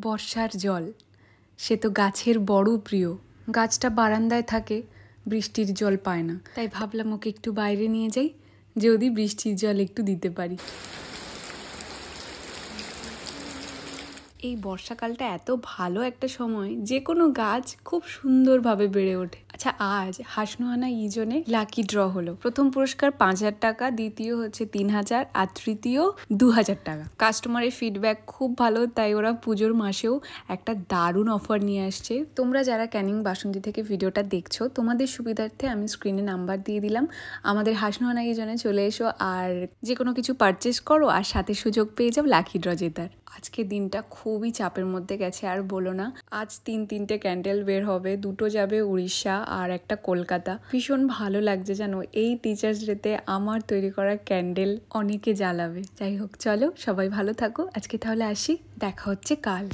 বর্ষার জল সে তো গাছের বড় প্রিয়। গাছটা বারান্দায় থাকে, বৃষ্টির জল পায় না, তাই ভাবলাম ওকে একটু বাইরে নিয়ে যাই, যদি বৃষ্টির জল একটু দিতে পারি। এই বর্ষাকালটা এত ভালো একটা সময়, যে কোনো গাছ খুব সুন্দরভাবে বেড়ে ওঠে। আচ্ছা, আজ হাসনুহানা ইজনে লাকি ড্র হলো। প্রথম পুরস্কার 5,000 টাকা, দ্বিতীয় হচ্ছে 3,000 আর তৃতীয় 2,000 টাকা। কাস্টমারের ফিডব্যাক খুব ভালো, তাই ওরা পুজোর মাসেও একটা দারুণ অফার নিয়ে আসছে। তোমরা যারা ক্যানিং বাসন্তী থেকে ভিডিওটা দেখছো, তোমাদের সুবিধার্থে আমি স্ক্রিনে নাম্বার দিয়ে দিলাম। আমাদের হাসনুহানা ইজনে চলে এসো আর যে কোনো কিছু পারচেস করো, আর সাথে সুযোগ পেয়ে যাও লাকি ড্র জেতার। আজকে দিনটা খুবই চাপের মধ্যে গেছে, আর বলো না। আজ 3 ক্যান্ডেল বের হবে, 2 যাবে উড়িষ্যা আর একটা কলকাতা। ভীষণ ভালো লাগছে জানো, এই টিচার্স ডেতে আমার তৈরি করা ক্যান্ডেল অনেকে জ্বালাবে। যাই হোক, চলো সবাই ভালো থাকো, আজকে তাহলে আসি, দেখা হচ্ছে কাল।